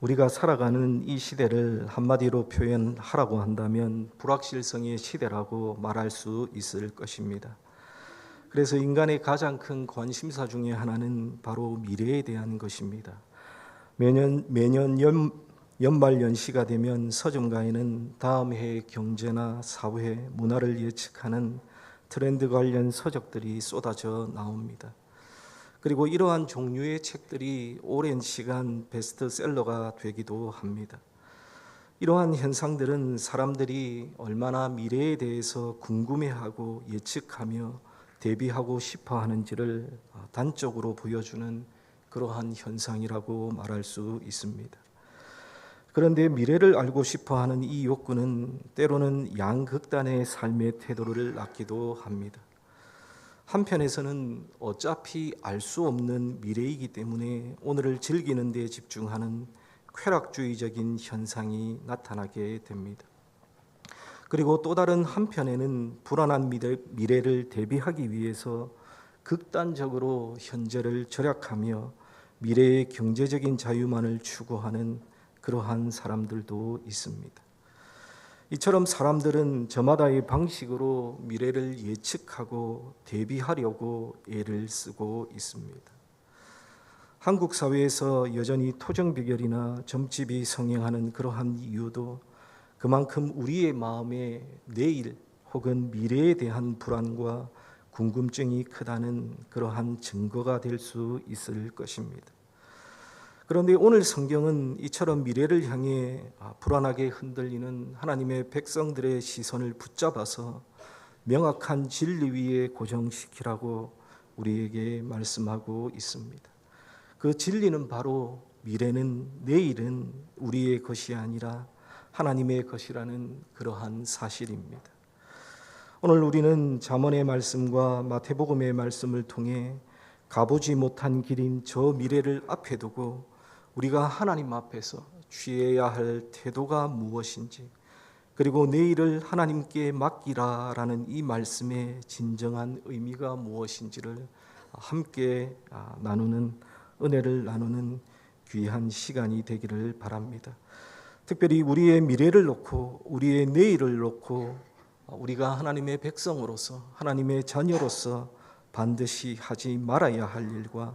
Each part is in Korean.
우리가 살아가는 이 시대를 한마디로 표현하라고 한다면 불확실성의 시대라고 말할 수 있을 것입니다. 그래서 인간의 가장 큰 관심사 중에 하나는 바로 미래에 대한 것입니다. 매년 연말연시가 되면 서점가에는 다음 해의 경제나 사회, 문화를 예측하는 트렌드 관련 서적들이 쏟아져 나옵니다. 그리고 이러한 종류의 책들이 오랜 시간 베스트셀러가 되기도 합니다. 이러한 현상들은 사람들이 얼마나 미래에 대해서 궁금해하고 예측하며 대비하고 싶어 하는지를 단적으로 보여주는 그러한 현상이라고 말할 수 있습니다. 그런데 미래를 알고 싶어 하는 이 욕구는 때로는 양극단의 삶의 태도를 낳기도 합니다. 한편에서는 어차피 알 수 없는 미래이기 때문에 오늘을 즐기는 데 집중하는 쾌락주의적인 현상이 나타나게 됩니다. 그리고 또 다른 한편에는 불안한 미래를 대비하기 위해서 극단적으로 현재를 절약하며 미래의 경제적인 자유만을 추구하는 그러한 사람들도 있습니다. 이처럼 사람들은 저마다의 방식으로 미래를 예측하고 대비하려고 애를 쓰고 있습니다. 한국 사회에서 여전히 토정비결이나 점집이 성행하는 그러한 이유도 그만큼 우리의 마음에 내일 혹은 미래에 대한 불안과 궁금증이 크다는 그러한 증거가 될 수 있을 것입니다. 그런데 오늘 성경은 이처럼 미래를 향해 불안하게 흔들리는 하나님의 백성들의 시선을 붙잡아서 명확한 진리 위에 고정시키라고 우리에게 말씀하고 있습니다. 그 진리는 바로 미래는, 내일은 우리의 것이 아니라 하나님의 것이라는 그러한 사실입니다. 오늘 우리는 잠언의 말씀과 마태복음의 말씀을 통해 가보지 못한 길인 저 미래를 앞에 두고 우리가 하나님 앞에서 취해야 할 태도가 무엇인지, 그리고 내일을 하나님께 맡기라라는 이 말씀의 진정한 의미가 무엇인지를 함께 나누는, 은혜를 나누는 귀한 시간이 되기를 바랍니다. 특별히 우리의 미래를 놓고 우리의 내일을 놓고 우리가 하나님의 백성으로서, 하나님의 자녀로서 반드시 하지 말아야 할 일과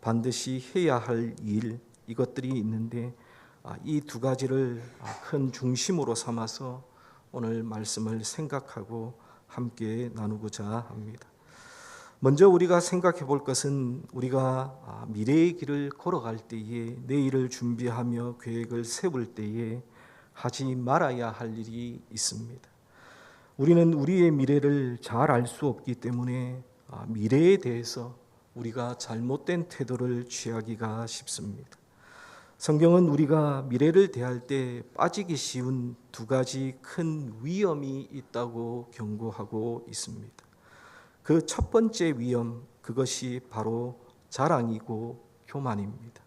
반드시 해야 할 일, 이것들이 있는데 이 두 가지를 큰 중심으로 삼아서 오늘 말씀을 생각하고 함께 나누고자 합니다. 먼저 우리가 생각해 볼 것은 우리가 미래의 길을 걸어갈 때에, 내일을 준비하며 계획을 세울 때에 하지 말아야 할 일이 있습니다. 우리는 우리의 미래를 잘 알 수 없기 때문에 미래에 대해서 우리가 잘못된 태도를 취하기가 쉽습니다. 성경은 우리가 미래를 대할 때 빠지기 쉬운 두 가지 큰 위험이 있다고 경고하고 있습니다. 그 첫 번째 위험, 그것이 바로 자랑이고 교만입니다.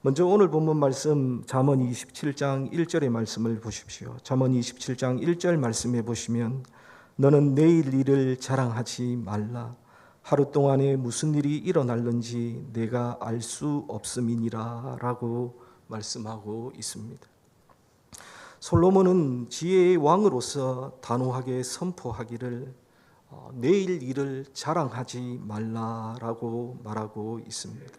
먼저 오늘 본문 말씀 잠언 27장 1절의 말씀을 보십시오. 잠언 27장 1절 말씀해 보시면 너는 내일 일을 자랑하지 말라. 하루 동안에 무슨 일이 일어날는지 내가 알 수 없음이니라 라고 말씀하고 있습니다. 솔로몬은 지혜의 왕으로서 단호하게 선포하기를 내일 일을 자랑하지 말라라고 말하고 있습니다.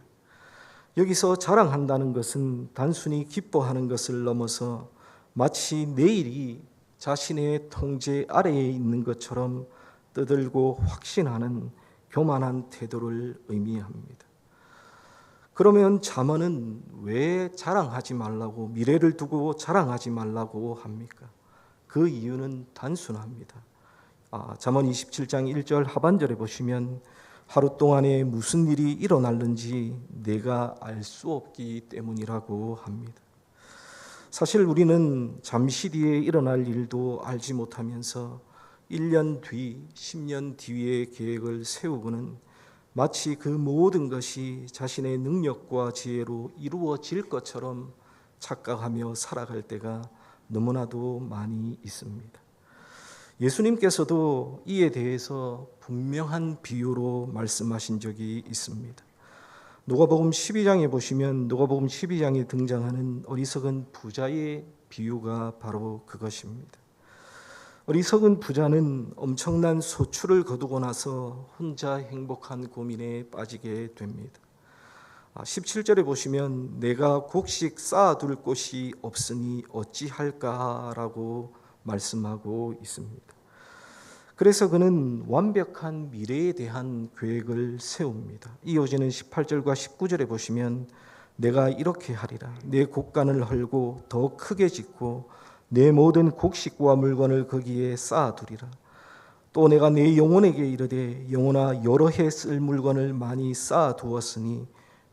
여기서 자랑한다는 것은 단순히 기뻐하는 것을 넘어서 마치 내일이 자신의 통제 아래에 있는 것처럼 떠들고 확신하는 교만한 태도를 의미합니다. 그러면 잠언은 왜 자랑하지 말라고, 미래를 두고 자랑하지 말라고 합니까? 그 이유는 단순합니다. 잠언 27장 1절 하반절에 보시면 하루 동안에 무슨 일이 일어날는지 내가 알 수 없기 때문이라고 합니다. 사실 우리는 잠시 뒤에 일어날 일도 알지 못하면서 1년 뒤, 10년 뒤의 계획을 세우고는 마치 그 모든 것이 자신의 능력과 지혜로 이루어질 것처럼 착각하며 살아갈 때가 너무나도 많이 있습니다. 예수님께서도 이에 대해서 분명한 비유로 말씀하신 적이 있습니다. 누가복음 12장에 보시면 누가복음 12장에 등장하는 어리석은 부자의 비유가 바로 그것입니다. 어리석은 부자는 엄청난 소출을 거두고 나서 혼자 행복한 고민에 빠지게 됩니다. 17절에 보시면 내가 곡식 쌓아둘 곳이 없으니 어찌할까라고 말씀하고 있습니다. 그래서 그는 완벽한 미래에 대한 계획을 세웁니다. 이어지는 18절과 19절에 보시면 내가 이렇게 하리라. 내 곡간을 헐고 더 크게 짓고 내 모든 곡식과 물건을 거기에 쌓아두리라. 또 내가 내 영혼에게 이르되 영혼아 여러 해 쓸 물건을 많이 쌓아두었으니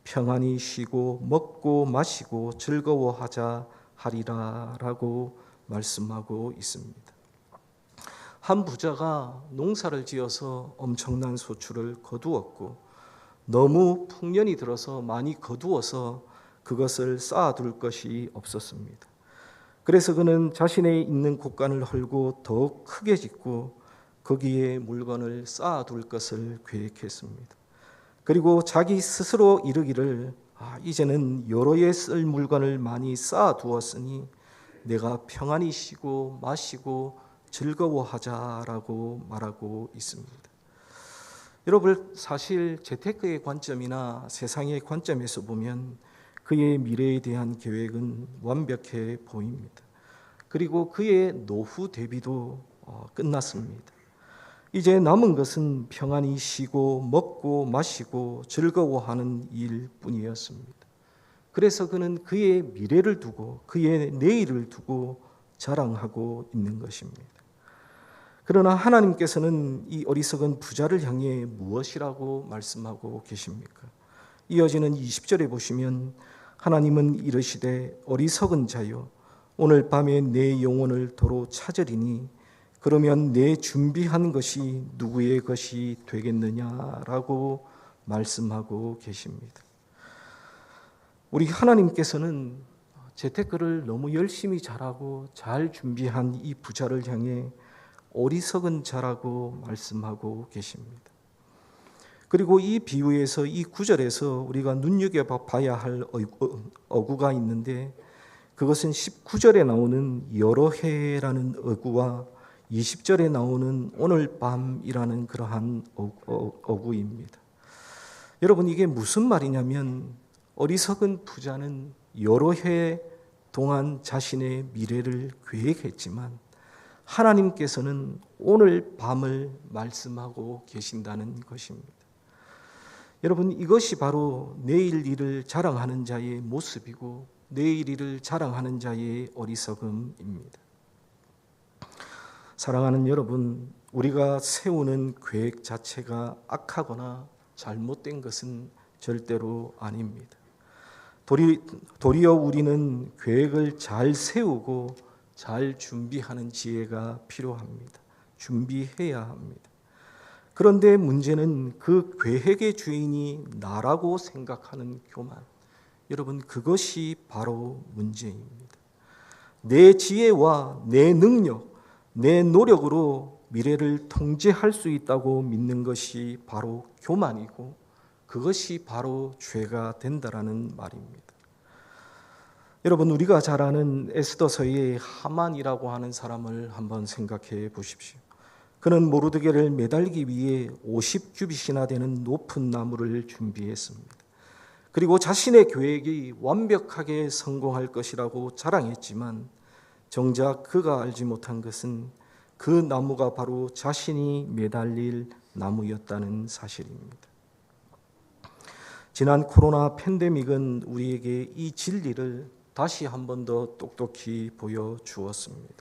평안히 쉬고 먹고 마시고 즐거워하자 하리라 라고 말씀하고 있습니다. 한 부자가 농사를 지어서 엄청난 소출을 거두었고 너무 풍년이 들어서 많이 거두어서 그것을 쌓아둘 것이 없었습니다. 그래서 그는 자신의 있는 곡간을 헐고 더 크게 짓고 거기에 물건을 쌓아둘 것을 계획했습니다. 그리고 자기 스스로 이르기를 이제는 여러 해 쓸 물건을 많이 쌓아두었으니 내가 평안히 쉬고 마시고 즐거워하자라고 말하고 있습니다. 여러분, 사실 재테크의 관점이나 세상의 관점에서 보면 그의 미래에 대한 계획은 완벽해 보입니다. 그리고 그의 노후 대비도 끝났습니다. 이제 남은 것은 평안히 쉬고 먹고 마시고 즐거워하는 일뿐이었습니다. 그래서 그는 그의 미래를 두고 그의 내일을 두고 자랑하고 있는 것입니다. 그러나 하나님께서는 이 어리석은 부자를 향해 무엇이라고 말씀하고 계십니까? 이어지는 20절에 보시면 하나님은 이르시되 어리석은 자여 오늘 밤에 내 영혼을 도로 찾으리니 그러면 내 준비한 것이 누구의 것이 되겠느냐라고 말씀하고 계십니다. 우리 하나님께서는 재테크를 너무 열심히 잘하고 잘 준비한 이 부자를 향해 어리석은 자라고 말씀하고 계십니다. 그리고 이 비유에서 이 구절에서 우리가 눈여겨봐야 할 어구가 있는데 그것은 19절에 나오는 여러 해라는 어구와 20절에 나오는 오늘 밤이라는 그러한 어구입니다. 여러분, 이게 무슨 말이냐면 어리석은 부자는 여러 해 동안 자신의 미래를 계획했지만 하나님께서는 오늘 밤을 말씀하고 계신다는 것입니다. 여러분, 이것이 바로 내일 일을 자랑하는 자의 모습이고 내일 일을 자랑하는 자의 어리석음입니다. 사랑하는 여러분, 우리가 세우는 계획 자체가 악하거나 잘못된 것은 절대로 아닙니다. 도리어 우리는 계획을 잘 세우고 잘 준비하는 지혜가 필요합니다. 준비해야 합니다. 그런데 문제는 그 계획의 주인이 나라고 생각하는 교만. 여러분, 그것이 바로 문제입니다. 내 지혜와 내 능력, 내 노력으로 미래를 통제할 수 있다고 믿는 것이 바로 교만이고 그것이 바로 죄가 된다라는 말입니다. 여러분, 우리가 잘 아는 에스더서의 하만이라고 하는 사람을 한번 생각해 보십시오. 그는 모르드게를 매달기 위해 50규빗이나 되는 높은 나무를 준비했습니다. 그리고 자신의 계획이 완벽하게 성공할 것이라고 자랑했지만 정작 그가 알지 못한 것은 그 나무가 바로 자신이 매달릴 나무였다는 사실입니다. 지난 코로나 팬데믹은 우리에게 이 진리를 다시 한 번 더 똑똑히 보여주었습니다.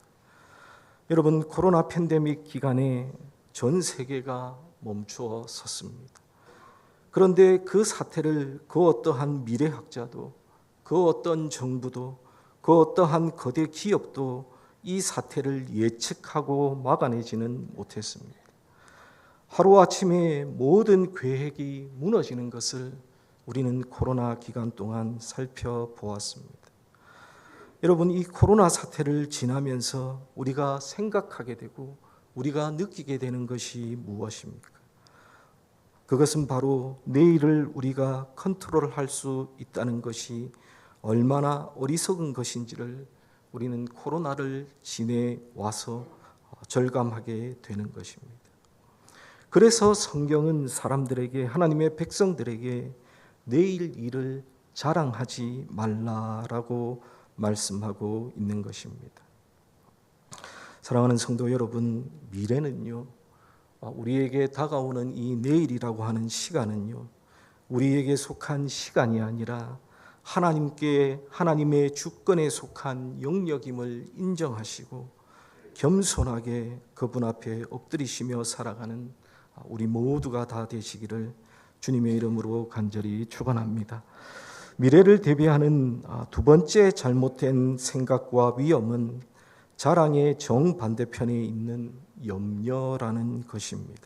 여러분, 코로나 팬데믹 기간에 전 세계가 멈추어 섰습니다. 그런데 그 사태를 그 어떠한 미래학자도 그 어떤 정부도 그 어떠한 거대 기업도 이 사태를 예측하고 막아내지는 못했습니다. 하루아침에 모든 계획이 무너지는 것을 우리는 코로나 기간 동안 살펴보았습니다. 여러분, 이 코로나 사태를 지나면서 우리가 생각하게 되고 우리가 느끼게 되는 것이 무엇입니까? 그것은 바로 내일을 우리가 컨트롤할 수 있다는 것이 얼마나 어리석은 것인지를 우리는 코로나를 지내와서 절감하게 되는 것입니다. 그래서 성경은 사람들에게, 하나님의 백성들에게 내일 일을 자랑하지 말라라고 말씀하고 있는 것입니다. 사랑하는 성도 여러분, 미래는요, 우리에게 다가오는 이 내일이라고 하는 시간은요, 우리에게 속한 시간이 아니라 하나님의 주권에 속한 영역임을 인정하시고 겸손하게 그분 앞에 엎드리시며 살아가는 우리 모두가 다 되시기를 주님의 이름으로 간절히 축원합니다. 미래를 대비하는 두 번째 잘못된 생각과 위험은 자랑의 정반대편에 있는 염려라는 것입니다.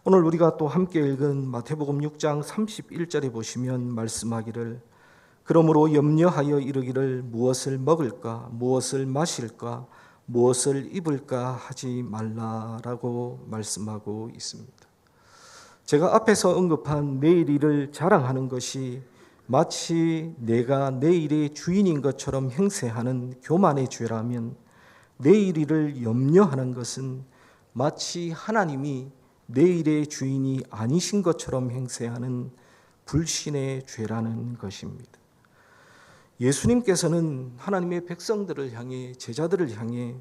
오늘 우리가 또 함께 읽은 마태복음 6장 31절에 보시면 말씀하기를 그러므로 염려하여 이르기를 무엇을 먹을까, 무엇을 마실까, 무엇을 입을까 하지 말라라고 말씀하고 있습니다. 제가 앞에서 언급한 내일 일을 자랑하는 것이 마치 내가 내일의 주인인 것처럼 행세하는 교만의 죄라면, 내일 일을 염려하는 것은 마치 하나님이 내일의 주인이 아니신 것처럼 행세하는 불신의 죄라는 것입니다. 예수님께서는 하나님의 백성들을 향해, 제자들을 향해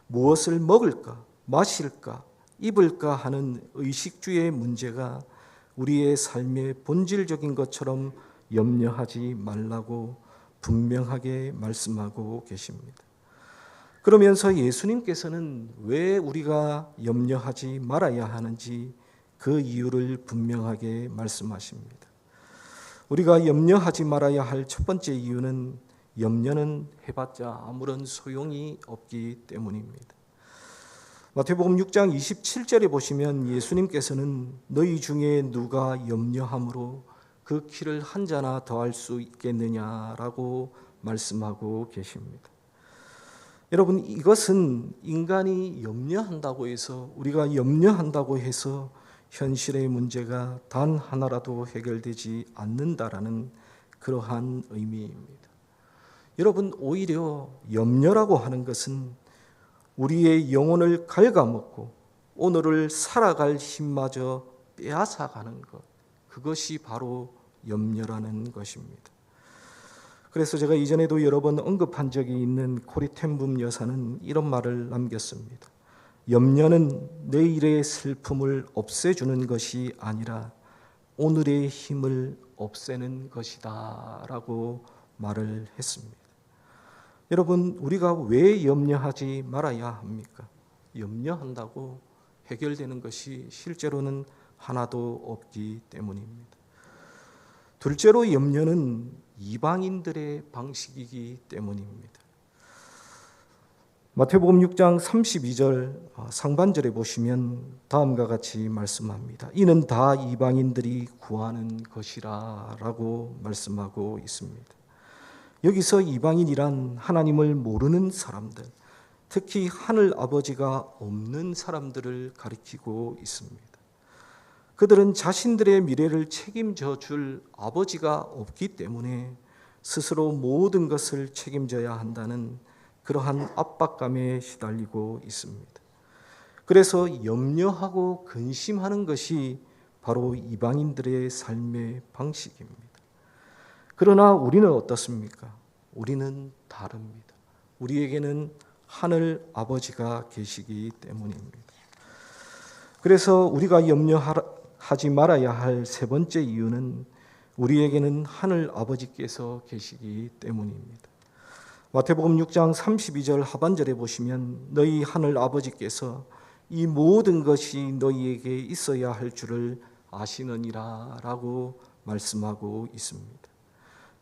무엇을 먹을까, 마실까, 입을까 하는 의식주의 문제가 우리의 삶의 본질적인 것처럼 염려하지 말라고 분명하게 말씀하고 계십니다. 그러면서 예수님께서는 왜 우리가 염려하지 말아야 하는지 그 이유를 분명하게 말씀하십니다. 우리가 염려하지 말아야 할 첫 번째 이유는 염려는 해봤자 아무런 소용이 없기 때문입니다. 마태복음 6장 27절에 보시면 예수님께서는 너희 중에 누가 염려함으로 그 키를 한 자나 더할 수 있겠느냐라고 말씀하고 계십니다. 여러분, 이것은 인간이 염려한다고 해서, 우리가 염려한다고 해서 현실의 문제가 단 하나라도 해결되지 않는다라는 그러한 의미입니다. 여러분, 오히려 염려라고 하는 것은 우리의 영혼을 갉아먹고 오늘을 살아갈 힘마저 빼앗아가는 것, 그것이 바로 염려라는 것입니다. 그래서 제가 이전에도 여러 번 언급한 적이 있는 코리 텐붐 여사는 이런 말을 남겼습니다. 염려는 내일의 슬픔을 없애주는 것이 아니라 오늘의 힘을 없애는 것이다 라고 말을 했습니다. 여러분, 우리가 왜 염려하지 말아야 합니까? 염려한다고 해결되는 것이 실제로는 하나도 없기 때문입니다. 둘째로 염려는 이방인들의 방식이기 때문입니다. 마태복음 6장 32절 상반절에 보시면 다음과 같이 말씀합니다. 이는 다 이방인들이 구하는 것이라 라고 말씀하고 있습니다. 여기서 이방인이란 하나님을 모르는 사람들, 특히 하늘 아버지가 없는 사람들을 가리키고 있습니다. 그들은 자신들의 미래를 책임져 줄 아버지가 없기 때문에 스스로 모든 것을 책임져야 한다는 그러한 압박감에 시달리고 있습니다. 그래서 염려하고 근심하는 것이 바로 이방인들의 삶의 방식입니다. 그러나 우리는 어떻습니까? 우리는 다릅니다. 우리에게는 하늘 아버지가 계시기 때문입니다. 그래서 우리가 염려하지 말아야 할 세 번째 이유는 우리에게는 하늘 아버지께서 계시기 때문입니다. 마태복음 6장 32절 하반절에 보시면 너희 하늘 아버지께서 이 모든 것이 너희에게 있어야 할 줄을 아시느니라 라고 말씀하고 있습니다.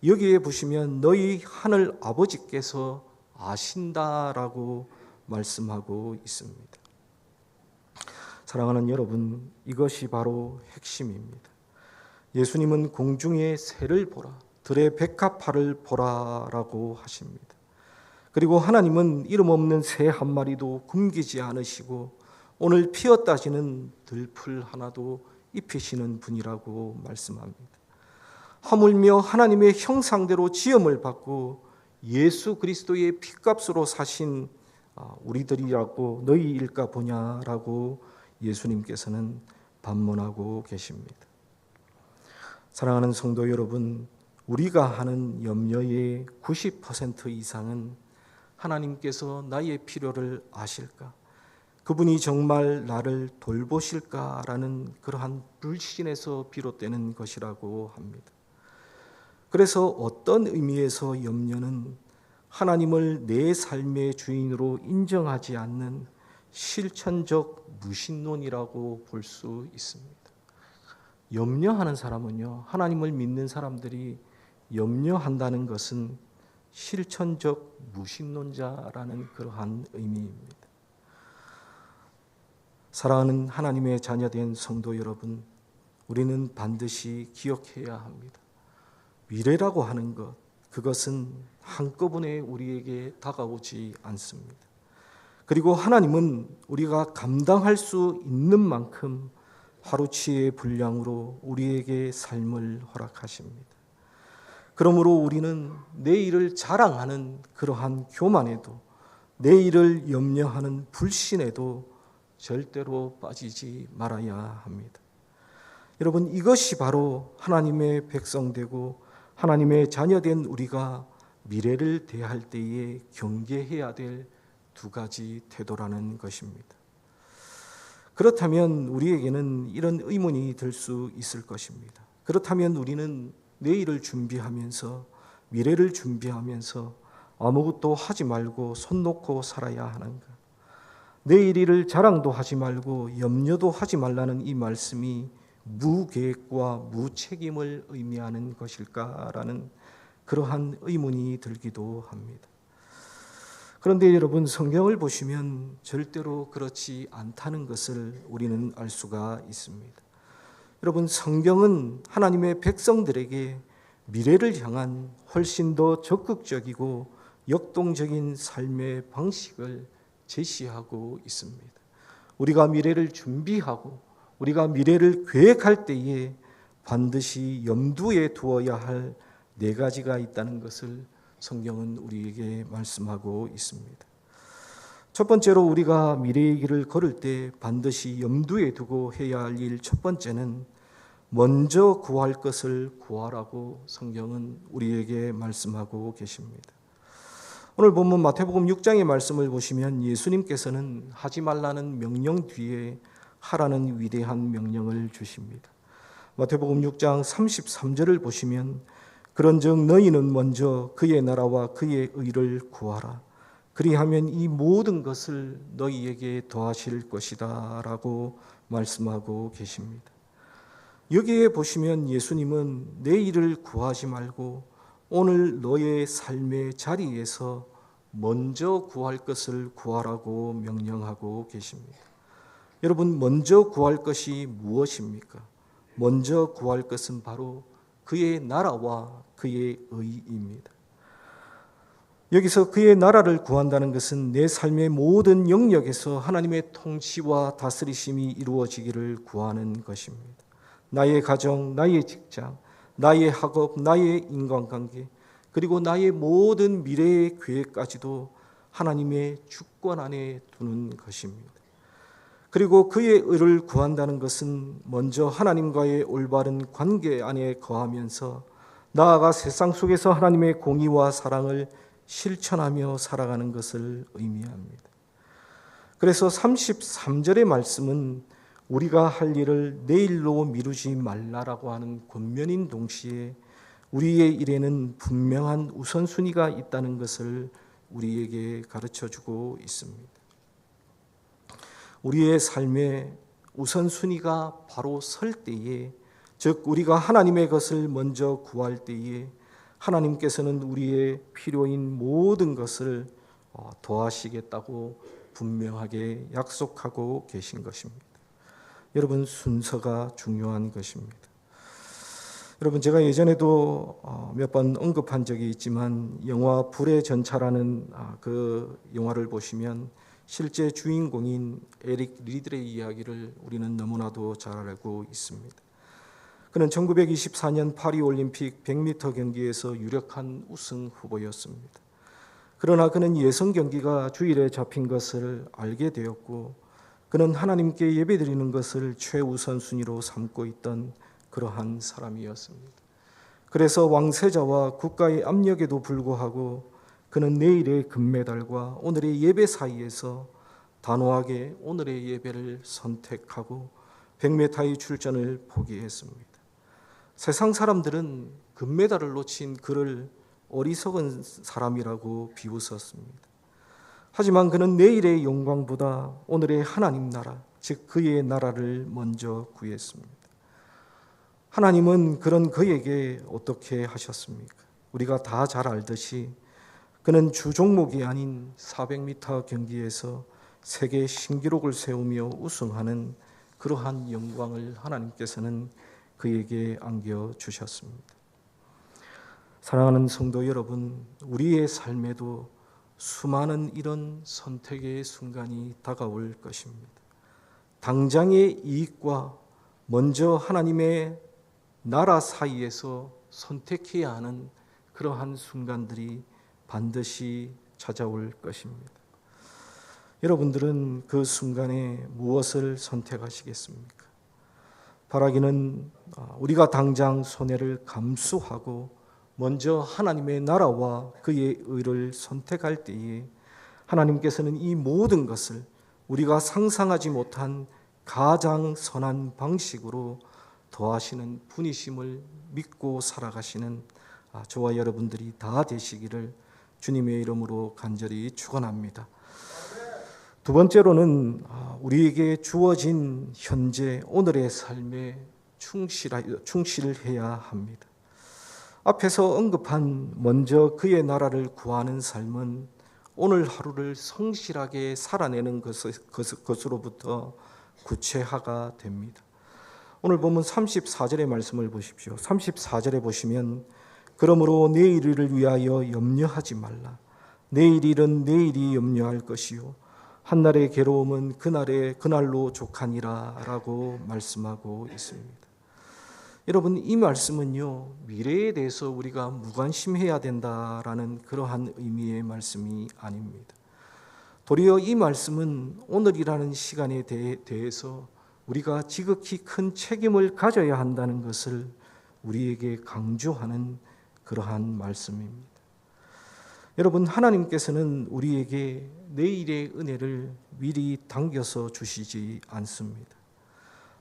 여기에 보시면 너희 하늘 아버지께서 아신다라고 말씀하고 있습니다. 사랑하는 여러분, 이것이 바로 핵심입니다. 예수님은 공중의 새를 보라, 들의 백합화를 보라라고 하십니다. 그리고 하나님은 이름 없는 새 한 마리도 굶기지 않으시고 오늘 피었다시는 들풀 하나도 입히시는 분이라고 말씀합니다. 하물며 하나님의 형상대로 지음을 받고 예수 그리스도의 핏값으로 사신 우리들이라고 너희일까 보냐라고 예수님께서는 반문하고 계십니다. 사랑하는 성도 여러분, 우리가 하는 염려의 90% 이상은 하나님께서 나의 필요를 아실까? 그분이 정말 나를 돌보실까라는 그러한 불신에서 비롯되는 것이라고 합니다. 그래서 어떤 의미에서 염려는 하나님을 내 삶의 주인으로 인정하지 않는 실천적 무신론이라고 볼 수 있습니다. 염려하는 사람은요, 하나님을 믿는 사람들이 염려한다는 것은 실천적 무신론자라는 그러한 의미입니다. 사랑하는 하나님의 자녀된 성도 여러분, 우리는 반드시 기억해야 합니다. 미래라고 하는 것, 그것은 한꺼번에 우리에게 다가오지 않습니다. 그리고 하나님은 우리가 감당할 수 있는 만큼 하루치의 분량으로 우리에게 삶을 허락하십니다. 그러므로 우리는 내일을 자랑하는 그러한 교만에도, 내일을 염려하는 불신에도 절대로 빠지지 말아야 합니다. 여러분, 이것이 바로 하나님의 백성되고 하나님의 자녀된 우리가 미래를 대할 때에 경계해야 될 두 가지 태도라는 것입니다. 그렇다면 우리에게는 이런 의문이 들 수 있을 것입니다. 그렇다면 우리는 내일을 준비하면서, 미래를 준비하면서 아무것도 하지 말고 손 놓고 살아야 하는가? 내일 일을 자랑도 하지 말고 염려도 하지 말라는 이 말씀이 무계획과 무책임을 의미하는 것일까라는 그러한 의문이 들기도 합니다. 그런데 여러분, 성경을 보시면 절대로 그렇지 않다는 것을 우리는 알 수가 있습니다. 여러분, 성경은 하나님의 백성들에게 미래를 향한 훨씬 더 적극적이고 역동적인 삶의 방식을 제시하고 있습니다. 우리가 미래를 준비하고 우리가 미래를 계획할 때에 반드시 염두에 두어야 할 네 가지가 있다는 것을 성경은 우리에게 말씀하고 있습니다. 첫 번째로 우리가 미래의 길을 걸을 때 반드시 염두에 두고 해야 할 일 첫 번째는 먼저 구할 것을 구하라고 성경은 우리에게 말씀하고 계십니다. 오늘 본문 마태복음 6장의 말씀을 보시면 예수님께서는 하지 말라는 명령 뒤에 하라는 위대한 명령을 주십니다. 마태복음 6장 33절을 보시면 그런즉 너희는 먼저 그의 나라와 그의 의를 구하라. 그리하면 이 모든 것을 너희에게 더하실 것이다 라고 말씀하고 계십니다. 여기에 보시면 예수님은 내일을 구하지 말고 오늘 너의 삶의 자리에서 먼저 구할 것을 구하라고 명령하고 계십니다. 여러분, 먼저 구할 것이 무엇입니까? 먼저 구할 것은 바로 그의 나라와 그의 의입니다. 여기서 그의 나라를 구한다는 것은 내 삶의 모든 영역에서 하나님의 통치와 다스리심이 이루어지기를 구하는 것입니다. 나의 가정, 나의 직장, 나의 학업, 나의 인간관계, 그리고 나의 모든 미래의 계획까지도 하나님의 주권 안에 두는 것입니다. 그리고 그의 의를 구한다는 것은 먼저 하나님과의 올바른 관계 안에 거하면서 나아가 세상 속에서 하나님의 공의와 사랑을 실천하며 살아가는 것을 의미합니다. 그래서 33절의 말씀은 우리가 할 일을 내일로 미루지 말라라고 하는 권면인 동시에 우리의 일에는 분명한 우선순위가 있다는 것을 우리에게 가르쳐주고 있습니다. 우리의 삶의 우선순위가 바로 설 때에, 즉 우리가 하나님의 것을 먼저 구할 때에 하나님께서는 우리의 필요인 모든 것을 더하시겠다고 분명하게 약속하고 계신 것입니다. 여러분, 순서가 중요한 것입니다. 여러분, 제가 예전에도 몇 번 언급한 적이 있지만 영화 불의 전차라는 그 영화를 보시면 실제 주인공인 에릭 리들의 이야기를 우리는 너무나도 잘 알고 있습니다. 그는 1924년 파리 올림픽 100m 경기에서 유력한 우승 후보였습니다. 그러나 그는 예선 경기가 주일에 잡힌 것을 알게 되었고, 그는 하나님께 예배드리는 것을 최우선 순위로 삼고 있던 그러한 사람이었습니다. 그래서 왕세자와 국가의 압력에도 불구하고 그는 내일의 금메달과 오늘의 예배 사이에서 단호하게 오늘의 예배를 선택하고 100m의 출전을 포기했습니다. 세상 사람들은 금메달을 놓친 그를 어리석은 사람이라고 비웃었습니다. 하지만 그는 내일의 영광보다 오늘의 하나님 나라, 즉 그의 나라를 먼저 구했습니다. 하나님은 그런 그에게 어떻게 하셨습니까? 우리가 다 잘 알듯이 그는 주 종목이 아닌 400m 경기에서 세계 신기록을 세우며 우승하는 그러한 영광을 하나님께서는 그에게 안겨주셨습니다. 사랑하는 성도 여러분, 우리의 삶에도 수많은 이런 선택의 순간이 다가올 것입니다. 당장의 이익과 먼저 하나님의 나라 사이에서 선택해야 하는 그러한 순간들이 반드시 찾아올 것입니다. 여러분들은 그 순간에 무엇을 선택하시겠습니까? 바라기는 우리가 당장 손해를 감수하고 먼저 하나님의 나라와 그의 의를 선택할 때에 하나님께서는 이 모든 것을 우리가 상상하지 못한 가장 선한 방식으로 더하시는 분이심을 믿고 살아가시는 저와 여러분들이 다 되시기를 주님의 이름으로 간절히 축원합니다. 두 번째로는 우리에게 주어진 현재 오늘의 삶에 충실해야 합니다. 앞에서 언급한 먼저 그의 나라를 구하는 삶은 오늘 하루를 성실하게 살아내는 것으로부터 구체화가 됩니다. 오늘 보면 34절의 말씀을 보십시오. 34절에 보시면 그러므로 내일 일을 위하여 염려하지 말라. 내일 일은 내일이 염려할 것이요 한날의 괴로움은 그날로 족하니라 라고 말씀하고 있습니다. 여러분, 이 말씀은요, 미래에 대해서 우리가 무관심해야 된다라는 그러한 의미의 말씀이 아닙니다. 도리어 이 말씀은 오늘이라는 시간에 대해서 우리가 지극히 큰 책임을 가져야 한다는 것을 우리에게 강조하는 그러한 말씀입니다. 여러분, 하나님께서는 우리에게 내일의 은혜를 미리 당겨서 주시지 않습니다.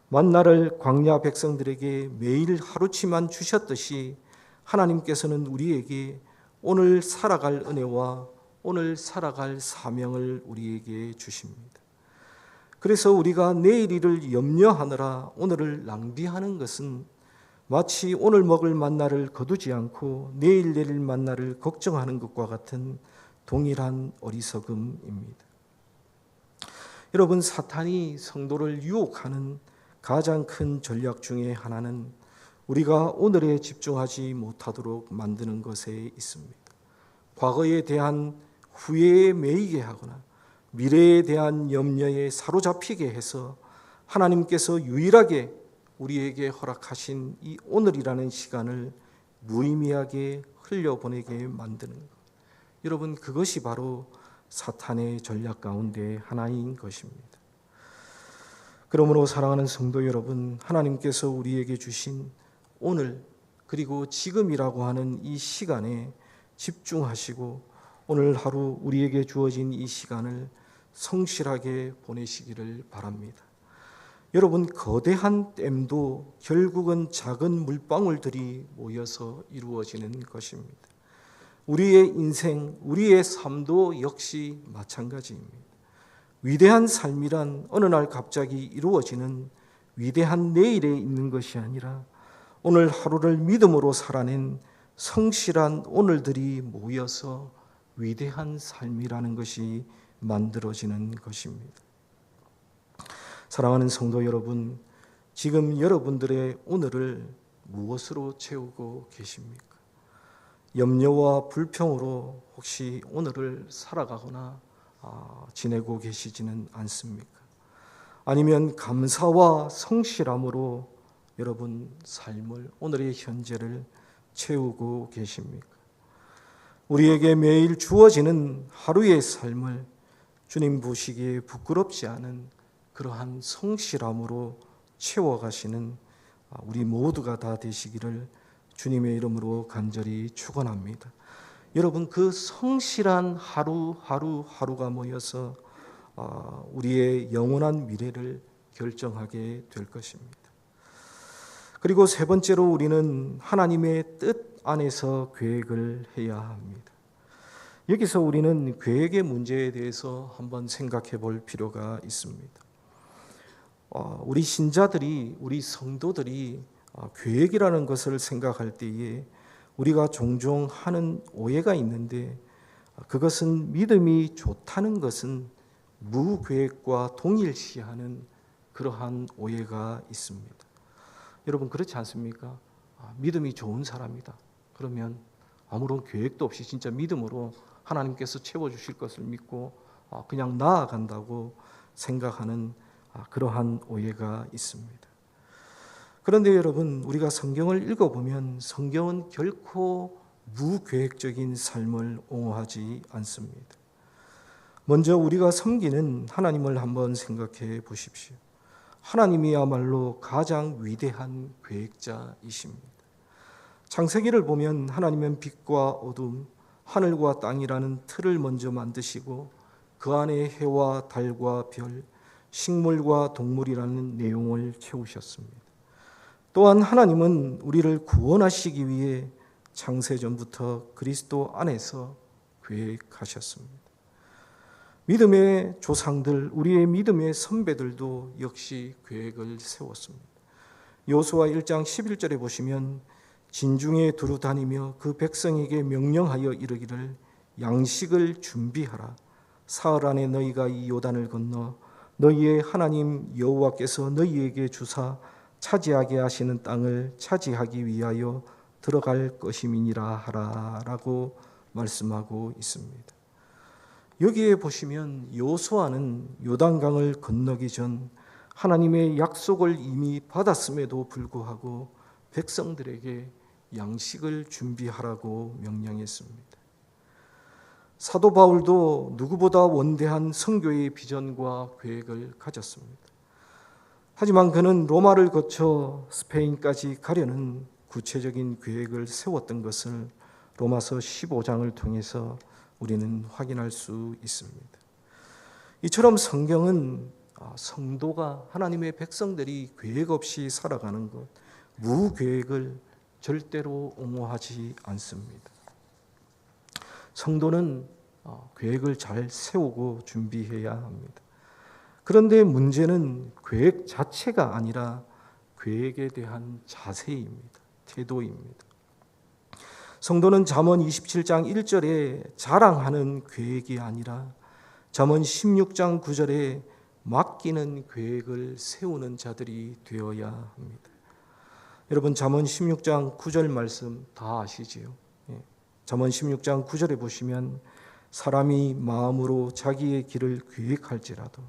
만나를 광야 백성들에게 매일 하루치만 주셨듯이 하나님께서는 우리에게 오늘 살아갈 은혜와 오늘 살아갈 사명을 우리에게 주십니다. 그래서 우리가 내일 일을 염려하느라 오늘을 낭비하는 것은 마치 오늘 먹을 만나를 거두지 않고 내일 내릴 만나를 걱정하는 것과 같은 동일한 어리석음입니다. 여러분, 사탄이 성도를 유혹하는 가장 큰 전략 중에 하나는 우리가 오늘에 집중하지 못하도록 만드는 것에 있습니다. 과거에 대한 후회에 매이게 하거나 미래에 대한 염려에 사로잡히게 해서 하나님께서 유일하게 우리에게 허락하신 이 오늘이라는 시간을 무의미하게 흘려보내게 만드는 것. 여러분, 그것이 바로 사탄의 전략 가운데 하나인 것입니다. 그러므로 사랑하는 성도 여러분, 하나님께서 우리에게 주신 오늘 그리고 지금이라고 하는 이 시간에 집중하시고 오늘 하루 우리에게 주어진 이 시간을 성실하게 보내시기를 바랍니다. 여러분, 거대한 댐도 결국은 작은 물방울들이 모여서 이루어지는 것입니다. 우리의 인생, 우리의 삶도 역시 마찬가지입니다. 위대한 삶이란 어느 날 갑자기 이루어지는 위대한 내일에 있는 것이 아니라 오늘 하루를 믿음으로 살아낸 성실한 오늘들이 모여서 위대한 삶이라는 것이 만들어지는 것입니다. 사랑하는 성도 여러분, 지금 여러분들의 오늘을 무엇으로 채우고 계십니까? 염려와 불평으로 혹시 오늘을 살아가거나 지내고 계시지는 않습니까? 아니면 감사와 성실함으로 여러분 삶을, 오늘의 현재를 채우고 계십니까? 우리에게 매일 주어지는 하루의 삶을 주님 보시기에 부끄럽지 않은 그러한 성실함으로 채워가시는 우리 모두가 다 되시기를 주님의 이름으로 간절히 축원합니다. 여러분, 그 성실한 하루하루가 모여서 우리의 영원한 미래를 결정하게 될 것입니다. 그리고 세 번째로 우리는 하나님의 뜻 안에서 계획을 해야 합니다. 여기서 우리는 계획의 문제에 대해서 한번 생각해 볼 필요가 있습니다. 우리 신자들이, 우리 성도들이 계획이라는 것을 생각할 때에 우리가 종종 하는 오해가 있는데, 그것은 믿음이 좋다는 것은 무계획과 동일시하는 그러한 오해가 있습니다. 여러분, 그렇지 않습니까? 믿음이 좋은 사람이다. 그러면 아무런 계획도 없이 진짜 믿음으로 하나님께서 채워주실 것을 믿고 그냥 나아간다고 생각하는 그러한 오해가 있습니다. 그런데 여러분, 우리가 성경을 읽어보면 성경은 결코 무계획적인 삶을 옹호하지 않습니다. 먼저 우리가 섬기는 하나님을 한번 생각해 보십시오. 하나님이야말로 가장 위대한 계획자이십니다. 창세기를 보면 하나님은 빛과 어둠, 하늘과 땅이라는 틀을 먼저 만드시고 그 안에 해와 달과 별, 식물과 동물이라는 내용을 채우셨습니다. 또한 하나님은 우리를 구원하시기 위해 창세전부터 그리스도 안에서 계획하셨습니다. 믿음의 조상들, 우리의 믿음의 선배들도 역시 계획을 세웠습니다. 여호수아 1장 11절에 보시면 진중에 두루 다니며 그 백성에게 명령하여 이르기를 양식을 준비하라. 사흘 안에 너희가 이 요단을 건너 너희의 하나님 여호와께서 너희에게 주사 차지하게 하시는 땅을 차지하기 위하여 들어갈 것임이니라 하라라고 말씀하고 있습니다. 여기에 보시면 여호수아는 요단강을 건너기 전 하나님의 약속을 이미 받았음에도 불구하고 백성들에게 양식을 준비하라고 명령했습니다. 사도 바울도 누구보다 원대한 선교의 비전과 계획을 가졌습니다. 하지만 그는 로마를 거쳐 스페인까지 가려는 구체적인 계획을 세웠던 것을 로마서 15장을 통해서 우리는 확인할 수 있습니다. 이처럼 성경은 성도가, 하나님의 백성들이 계획 없이 살아가는 것, 무계획을 절대로 옹호하지 않습니다. 성도는 계획을 잘 세우고 준비해야 합니다. 그런데 문제는 계획 자체가 아니라 계획에 대한 자세입니다. 태도입니다. 성도는 잠언 27장 1절에 자랑하는 계획이 아니라 잠언 16장 9절에 맡기는 계획을 세우는 자들이 되어야 합니다. 여러분, 잠언 16장 9절 말씀 다 아시지요? 잠언 16장 9절에 보시면 사람이 마음으로 자기의 길을 계획할지라도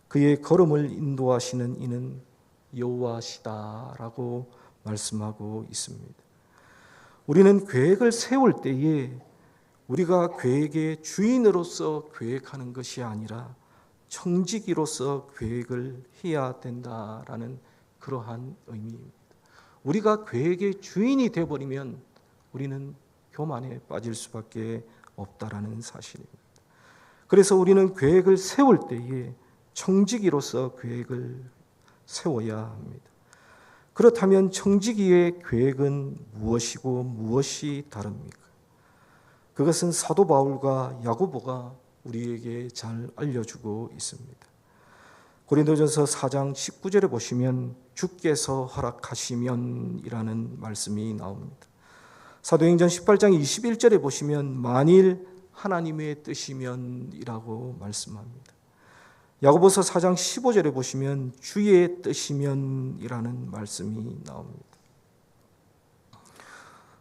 그의 걸음을 인도하시는 이는 여호와시다라고 말씀하고 있습니다. 우리는 계획을 세울 때에 우리가 계획의 주인으로서 계획하는 것이 아니라 청지기로서 계획을 해야 된다라는 그러한 의미입니다. 우리가 계획의 주인이 되어버리면 우리는 교만에 빠질 수밖에 없다라는 사실입니다. 그래서 우리는 계획을 세울 때에 청지기로서 계획을 세워야 합니다. 그렇다면 청지기의 계획은 무엇이고 무엇이 다릅니까? 그것은 사도 바울과 야고보가 우리에게 잘 알려주고 있습니다. 고린도전서 4장 19절에 보시면 주께서 허락하시면 이라는 말씀이 나옵니다. 사도행전 18장 21절에 보시면 만일 하나님의 뜻이면 이라고 말씀합니다. 야고보서 4장 15절에 보시면 주의 뜻이면 이라는 말씀이 나옵니다.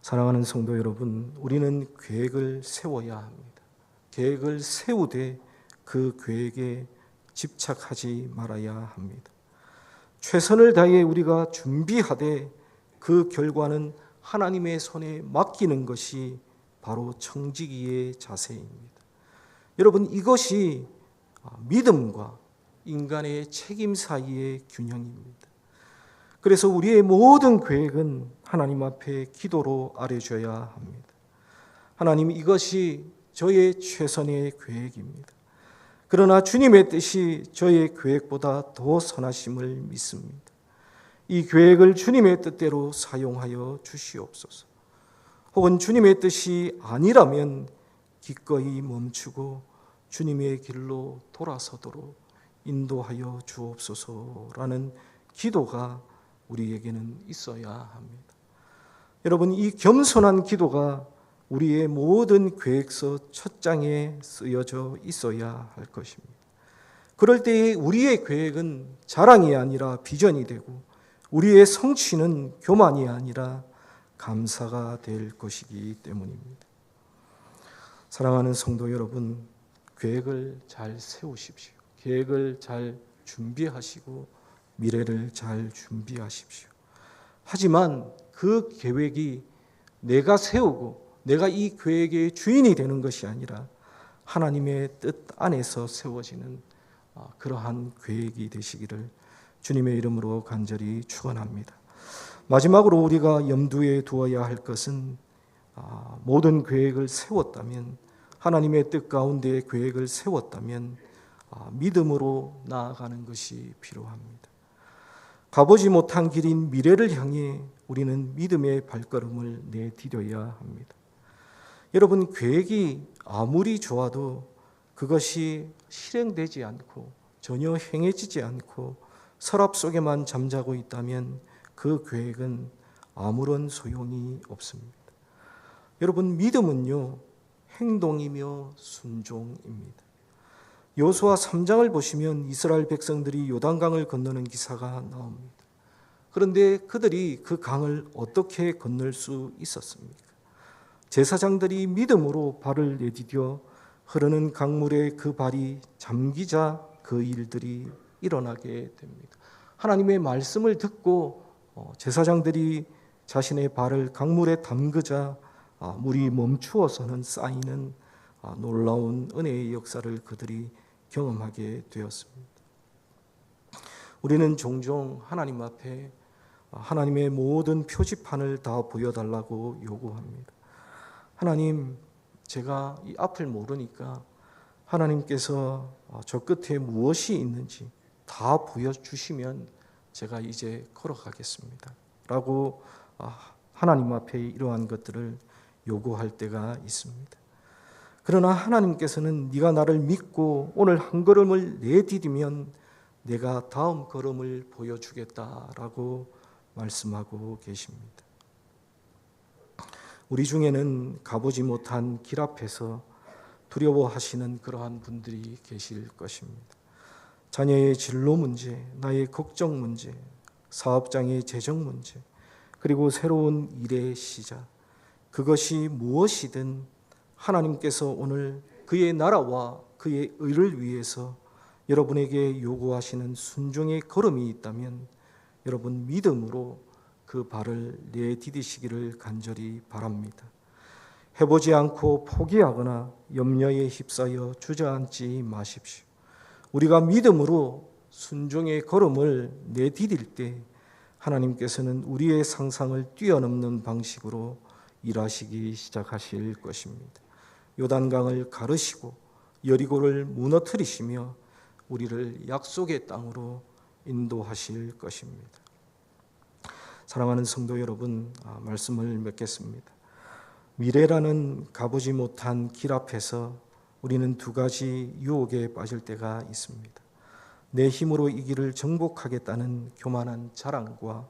사랑하는 성도 여러분, 우리는 계획을 세워야 합니다. 계획을 세우되 그 계획에 집착하지 말아야 합니다. 최선을 다해 우리가 준비하되 그 결과는 하나님의 손에 맡기는 것이 바로 청지기의 자세입니다. 여러분, 이것이 믿음과 인간의 책임 사이의 균형입니다. 그래서 우리의 모든 계획은 하나님 앞에 기도로 아뢰줘야 합니다. 하나님, 이것이 저의 최선의 계획입니다. 그러나 주님의 뜻이 저의 계획보다 더 선하심을 믿습니다. 이 계획을 주님의 뜻대로 사용하여 주시옵소서. 혹은 주님의 뜻이 아니라면 기꺼이 멈추고 주님의 길로 돌아서도록 인도하여 주옵소서라는 기도가 우리에게는 있어야 합니다. 여러분, 이 겸손한 기도가 우리의 모든 계획서 첫 장에 쓰여져 있어야 할 것입니다. 그럴 때에 우리의 계획은 자랑이 아니라 비전이 되고 우리의 성취는 교만이 아니라 감사가 될 것이기 때문입니다. 사랑하는 성도 여러분, 계획을 잘 세우십시오. 계획을 잘 준비하시고 미래를 잘 준비하십시오. 하지만 그 계획이 내가 세우고 내가 이 계획의 주인이 되는 것이 아니라 하나님의 뜻 안에서 세워지는 그러한 계획이 되시기를 주님의 이름으로 간절히 축원합니다. 마지막으로 우리가 염두에 두어야 할 것은 모든 계획을 세웠다면, 하나님의 뜻 가운데 계획을 세웠다면 믿음으로 나아가는 것이 필요합니다. 가보지 못한 길인 미래를 향해 우리는 믿음의 발걸음을 내디뎌야 합니다. 여러분, 계획이 아무리 좋아도 그것이 실행되지 않고 전혀 행해지지 않고 서랍 속에만 잠자고 있다면 그 계획은 아무런 소용이 없습니다. 여러분, 믿음은요, 행동이며 순종입니다. 여호수아 3장을 보시면 이스라엘 백성들이 요단강을 건너는 기사가 나옵니다. 그런데 그들이 그 강을 어떻게 건널 수 있었습니까? 제사장들이 믿음으로 발을 내디뎌 흐르는 강물에 그 발이 잠기자 그 일들이 일어나게 됩니다. 하나님의 말씀을 듣고 제사장들이 자신의 발을 강물에 담그자 물이 멈추어서는 쌓이는 놀라운 은혜의 역사를 그들이 경험하게 되었습니다. 우리는 종종 하나님 앞에 하나님의 모든 표지판을 다 보여달라고 요구합니다. 하나님, 제가 이 앞을 모르니까 하나님께서 저 끝에 무엇이 있는지 다 보여주시면 제가 이제 걸어가겠습니다 라고 하나님 앞에 이러한 것들을 요구할 때가 있습니다. 그러나 하나님께서는 네가 나를 믿고 오늘 한 걸음을 내디디면 내가 다음 걸음을 보여주겠다라고 말씀하고 계십니다. 우리 중에는 가보지 못한 길 앞에서 두려워하시는 그러한 분들이 계실 것입니다. 자녀의 진로 문제, 나의 걱정 문제, 사업장의 재정 문제, 그리고 새로운 일의 시작, 그것이 무엇이든 하나님께서 오늘 그의 나라와 그의 의를 위해서 여러분에게 요구하시는 순종의 걸음이 있다면 여러분 믿음으로 그 발을 내디디시기를 간절히 바랍니다. 해보지 않고 포기하거나 염려에 휩싸여 주저앉지 마십시오. 우리가 믿음으로 순종의 걸음을 내디딜 때 하나님께서는 우리의 상상을 뛰어넘는 방식으로 일하시기 시작하실 것입니다. 요단강을 가르시고 여리고를 무너뜨리시며 우리를 약속의 땅으로 인도하실 것입니다. 사랑하는 성도 여러분, 말씀을 맺겠습니다. 미래라는 가보지 못한 길 앞에서 우리는 두 가지 유혹에 빠질 때가 있습니다. 내 힘으로 이 길을 정복하겠다는 교만한 자랑과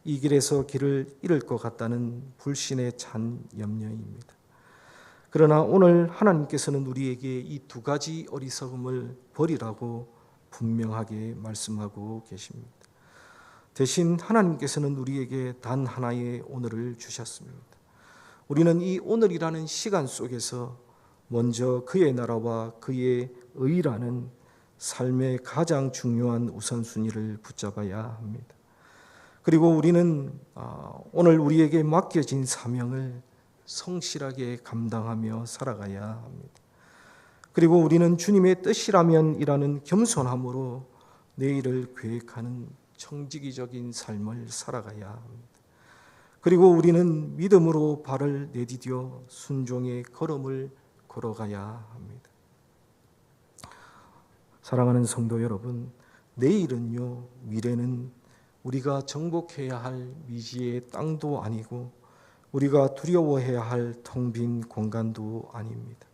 이 길에서 길을 잃을 것 같다는 불신에 찬 염려입니다. 그러나 오늘 하나님께서는 우리에게 이 두 가지 어리석음을 버리라고 분명하게 말씀하고 계십니다. 대신 하나님께서는 우리에게 단 하나의 오늘을 주셨습니다. 우리는 이 오늘이라는 시간 속에서 먼저 그의 나라와 그의 의라는 삶의 가장 중요한 우선순위를 붙잡아야 합니다. 그리고 우리는 오늘 우리에게 맡겨진 사명을 성실하게 감당하며 살아가야 합니다. 그리고 우리는 주님의 뜻이라면이라는 겸손함으로 내일을 계획하는 청지기적인 삶을 살아가야 합니다. 그리고 우리는 믿음으로 발을 내디뎌 순종의 걸음을 걸어가야 합니다. 사랑하는 성도 여러분, 내일은요, 미래는 우리가 정복해야 할 미지의 땅도 아니고 우리가 두려워해야 할 텅 빈 공간도 아닙니다.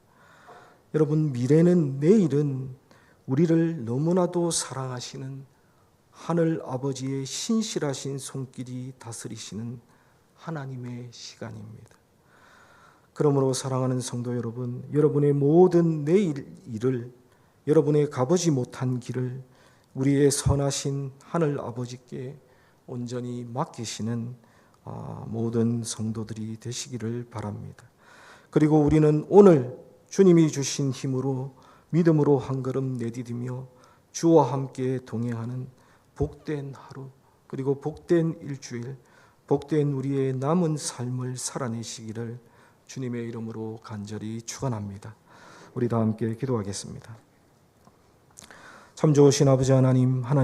여러분, 미래는, 내일은 우리를 너무나도 사랑하시는 하늘 아버지의 신실하신 손길이 다스리시는 하나님의 시간입니다. 그러므로 사랑하는 성도 여러분, 여러분의 모든 내일 일을, 여러분의 가보지 못한 길을 우리의 선하신 하늘 아버지께 온전히 맡기시는 모든 성도들이 되시기를 바랍니다. 그리고 우리는 오늘 주님이 주신 힘으로 믿음으로 한 걸음 내디디며 주와 함께 동행하는 복된 하루, 그리고 복된 일주일, 복된 우리의 남은 삶을 살아내시기를 주님의 이름으로 간절히 축원합니다. 우리 다 함께 기도하겠습니다. 참 좋으신 아버지 하나님,